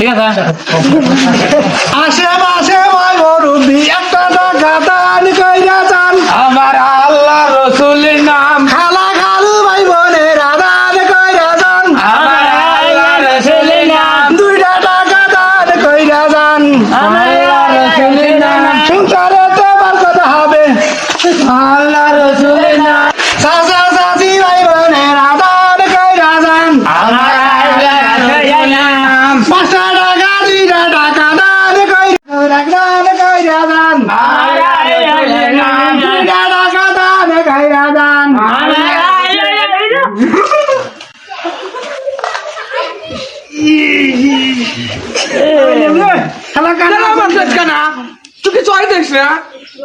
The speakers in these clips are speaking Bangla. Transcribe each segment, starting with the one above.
ঠিক আছে আশেপাশে ভাই মুরব্বি একটা টাকা দান কইরা যান আমার আল্লাহ রসুলের নাম খালা খালু ভাই বোনের দান কইরা যান আমার আল্লাহ রসুলের নাম 2টা টাকা দান কইরা যান আমার আল্লাহ রসুলের নাম সংসারেতে বরকত হবে আল্লাহ রসুলের নাম চাচা চাচি ভাই বোনের দান কইরা যান আমার আল্লাহ রসুলের নাম 5টা টাকা 2টা টাকা দান কইরা যান আমার আল্লাহ রসুলের নাম 2টা টাকা দান কইরা যান আমার খালা কানা মানুষ কানা তুই কি চয় দেখ না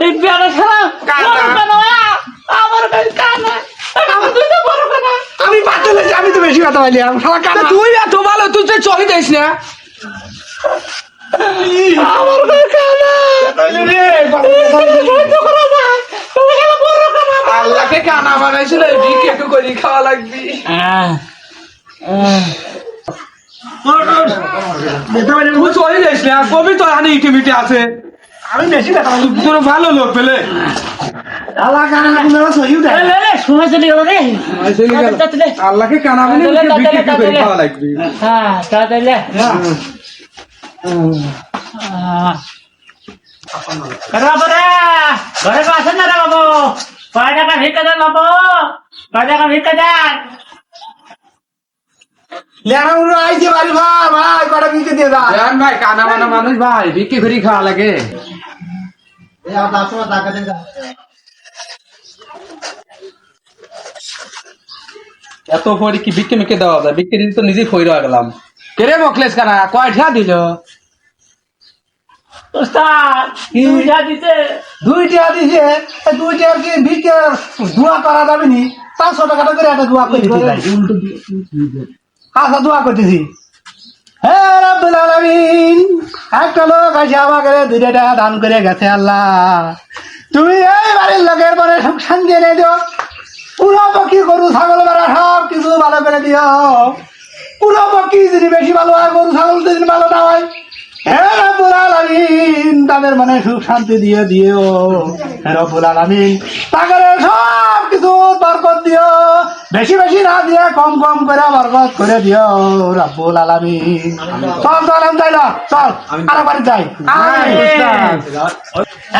এই বেড়া খেলা কানা। আমার কানা আমার দুইটা বড় কানা আমি বাচ্চা আমি তো বেশি কথা বলি খালা কানা তুই এত ভালো তুই তো চয় দেখ না আমার কানা আল্লাহকে কানা বানাইছিল কেটু করে খাওয়া লাগবি তুই চয় দেখ না কবি তো হানি ইটি মিটি আছে আমি বেশি কথা বলি তোর ভালো লোক পেলে খালা কানা আপনারা সহিও দেয় সময় চলে গেল রে আল্লাহকে কানা বানাইলে কেটু করে খাওয়া লাগবি হ্যাঁ তাহলে ঘরে আসেন না রে বাবু কয় টাকা ভিক্ষা দেন বাবু কয় টাকা ভিক্ষা দেন লেনা উড়ো আইছে বাড়ি ভাই ভাই কটা বিকে দিয়ে দাও জান ভাই কানা বানা মানুষ ভাই বিক্রি করে খাওয়া লাগে এত পরে কি বিক্রি মিকে দেওয়া যায় বিক্রি দিতে তো নিজেই ফইরা গেলাম কেরে মকলেস কানা কয়টা দিল ওস্তাদ দুইটা দিতে 2টা দিছে 2টার কি বিকে দোয়া করা যাবে নি 500 টাকা করে একটা দোয়া করে দিতে যাই আচ্ছা দোয়া করতেছি হে রব্বুল আলামিন একটা লোক আছে আমাকে 2টা টাকা দান করে গেছে আল্লাহ তুমি এই বাড়ির লোকের পরে সুখ শান্তি এনে দিও পুরো পক্ষী গরু ছাগল বেড়া সব কিছু ভালো করে দিও পুরো পক্ষী যদি বেশি ভালো হয় গরু ছাগল যদি ভালো না হয় হে রব্বুল আলামিন তাদের মনে সুখ শান্তি দিয়ে দিও হে রব্বুল আলামিন তাদের সব কিছু বরকত দিও বেশি বেশি না দিয়ে কম কম করে বরকত করে দিও রব্বুল আলামিন চল চল আমি যাই না চল আর বাড়ি যাই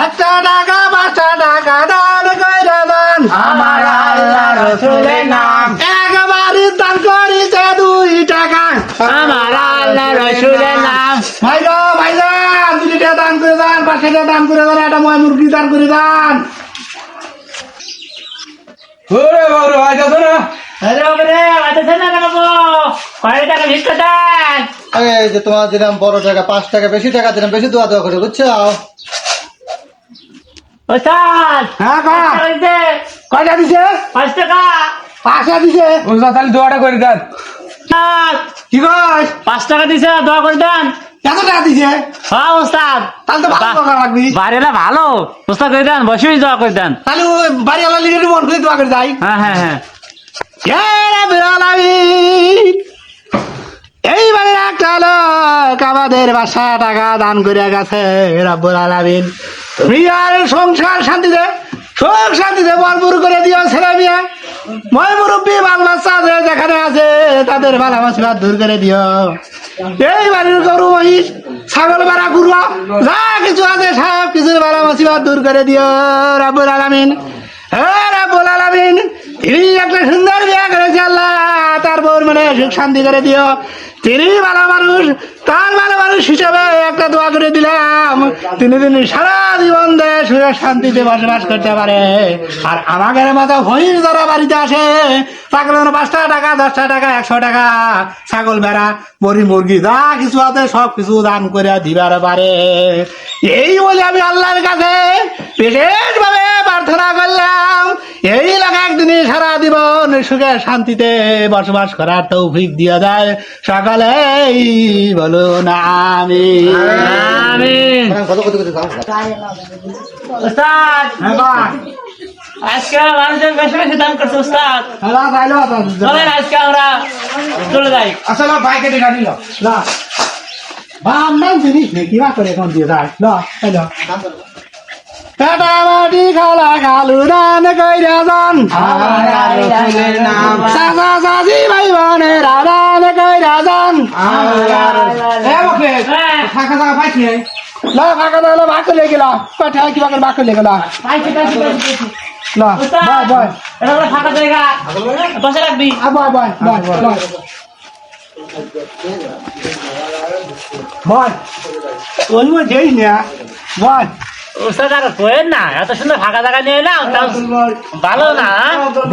একটা টাকা 5টা টাকা দান কইরা দান আমার আল্লাহ রসুলের নাম একবারই দান করিতে 2 টাকা আমার আল্লাহ রসুলের নাম ভাইজান 2টা দান করে দান 5টা দান করে দান একটা ময় মুরগি দান করে দান ওরে বাবু ভাই যাস না আরে বাবু রে আইতেছেন না রে বাবু কয় টাকা ভিক্ষা দেন এই যে তোমার দিলাম বড় টাকা 5 টাকা বেশি টাকা দিলাম বেশি দোয়া দোয়া করে বুঝছো ওস্তাদ হ্যাঁ কা টাকা দিতে কয়টা দিছে 5 টাকা 5টা দিছে ওস্তাদ তাহলে দোয়াটা করে দেন ওস্তাদ, কি কয় 5 টাকা দিছে দোয়া করে দেন কত টাকা দিছে হ্যাঁ ওস্তাদ তাহলে তো ভালো টাকা লাগবে বাড়িটা ভালো ওস্তাদ করে দেন বসেই দোয়া করে দেন তাহলে ওই বাড়িওয়ালা লিগে মন করে দোয়া করে যাই হ্যাঁ হ্যাঁ হ্যাঁ হে রব্বুল আলামিন এইবারে একটা লোক আমাদের 500 টাকা দান করে গেছে রব্বুল আলামিন তুমি আর সংসার শান্তিতে সুখ শান্তিতে ভরপুর করে দিও ছেলে মেয়ে মই মুরব্বী বাল বাচ্চা যেখানে আছে তাদের ভালো মুসিবত দূর করে দিও এই বাড়ির গরু মহিষ ছাগল বাড়া গুরুয়া যা কিছু আছে সব কিছু ভালো মুসিবত দূর করে দিও রব্বুল আলামিন হে রব্বুল আলামিন তিনি একটা সুন্দর বিয়ে করেছে আল্লাহ তার বউর মানে সুখ শান্তি করে দিও তিনি ভালো মানুষ তার ভালো মানুষ হিসেবে একটা দোয়া করে দিলাম তিনি সারা জীবন দেয় সুখে শান্তিতে বসবাস করতে পারে আর আমাদের মাথা ভইর যারা বাড়িতে আসে তাকে 5টা টাকা 10টা টাকা 100 টাকা ছাগল বেড়া বড়ি মুরগি যা কিছু আছে সব কিছু দান করে দিবার পারে এই বলে আমি আল্লাহর কাছে বিশেষ ভাবে প্রার্থনা করলাম এই এলাকা একদিনই সারা জীবন সুখে শান্তিতে বসবাস করার তৌফিক দিয়ে যায় সকালেই বলুন আমিন আমিন কত কত কত দাও ওস্তাদ হ্যাঁ বাবা আজকে মানুষজন বেশি বেশি দান করছে ওস্তাদ হ্যাঁ যাইলো চলেন আজকে আমরা চলে যাই আসলে বাইকে দেখা নিল না ভান্ডার জিনিস নাকি বা করে এখন দিয়ে যায় ল এই ল কাটা মাটি খালা খালু দান কইরা যান চাচা চাচি ভাই বোনের দান কইরা যান ফাঁকা জায়গা পাইছি ল ফাঁকা দাও ভাগ করে গেলা পাঠা কি ভাগ করে গেলা পাইছি। ল বয় বয় এটা হলো ফাঁকা জায়গা, বসে রাখবি। বয় বয় বয় বয় বয় ওই মো যেই না বয় ওস্তাদ আর কইেন না, এত সুন্দর ফাঁকা জায়গা নিয়ে এলাম, তাও ভালো না।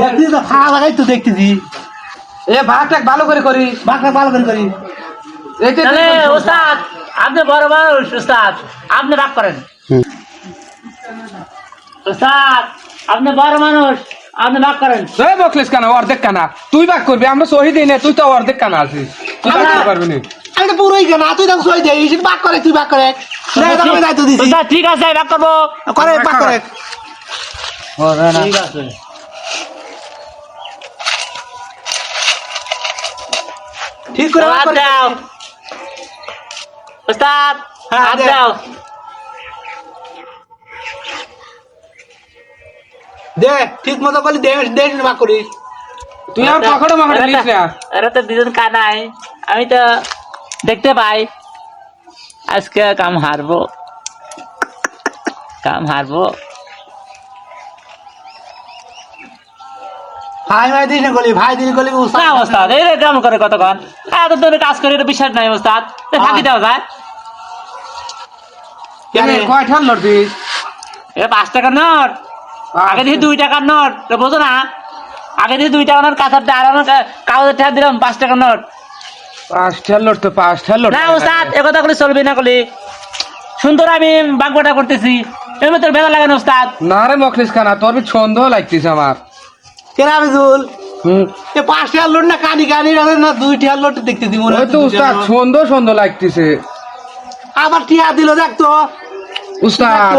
দেখছি তো ফাঁকা লাগাই তো দেখতেছি এ ভাগটা ভালো করে করিস ভাগটা ভালো করে করি এই যে তাহলে ওস্তাদ আপনি বড় মানুষ, ওস্তাদ আপনি ভাগ করেন। ওস্তাদ আপনি বড় মানুষ, আপনি ভাগ করেন। এই বকলেস কানা অর্ধেক কানা তুই ভাগ করবি, আমরা শহীদ না, তুই তো অর্ধেক কানা আছিস, তুই ভাগ করতে পারবি না। আমি তো পুরোই কেনা তুই তো সই দেই ভাগ করে তুই ভাগ করে দায়িত্ব দিছি ওস্তাদ ঠিক আছে, ভাগ করবো। করে ভাগ করে ঠিক আছে। ঠিক করে ভাগ হাত করে দাও ওস্তাদ, হ্যাঁ, হাত দে। দাও। দে ঠিক মতো বলি দে দে ভাগ করিস তুই আর পকড়ে মকড়ে লিস না। এরা তো দুজন কানাই, আমি তো দেখতে পাই। আজকে কাম হারবো। ভাই ভাই দিস না গলি ভাই দিস গলি না ওস্তাদ, এই কেমন করে কতক্ষণ এত ধরে কাজ করে, এটা বিশ্বাস নাই ওস্তাদ, ফাঁকি দেওয়া যায়। কয় ঠান লড়বিস? এটা 5 টাকার নোট, আগে দিয়ে 2 টাকার নোট, তো বোঝো না? আগে দিয়ে 2 টাকার নোট কাঁচার আর কাগজের টাকা দিলাম 5 টাকার নোট। 5 ঠান লড়তে 5 ঠান লড়তে না ওস্তাদ, একথা করে চলবে না, কলি সুন্দর আমি বাগবাটা করতেছি, এর মধ্যে ভেজা লাগে না ওস্তাদ। না রে মকলিস খানা, তোর বি ছন্দ লাগতিস আমার। কেন আমি জুল এ 5 টাকার লোট না কানি কানি না 2 টাকার লোট দেখতেছি মনে ওই তো উস্তাদ ছন্দ লাগতিছে। আবার টিয়া দিল দেখ তো উস্তাদ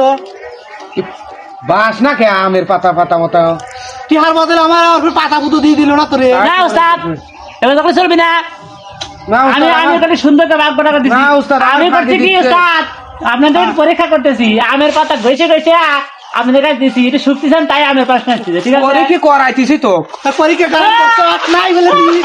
বাস না কে আমের পাতা মতো টিহার বদলে আমার পাতা পুতো দিয়ে দিল না তোরে না ওস্তাদ, এবার তখন চলবি না। না আমি উস্তাদ, আমি ওখানে সুন্দর করে বাগবাটা করতেছি। না উস্তাদ, আমি আমার করছি ফাঁকি কি দিচ্ছে। ওস্তাদ, আপনাদের পরীক্ষা করতেছি, আমের পাতা ঘষে আপনাদের কাছে দিছি, এটা শুকতেছেন তাই আমের প্রশ্ন আসছে, ঠিক ওরে আছে? কি করাইতিছি তো? পরীক্ষা কারণ নাই বলে দিই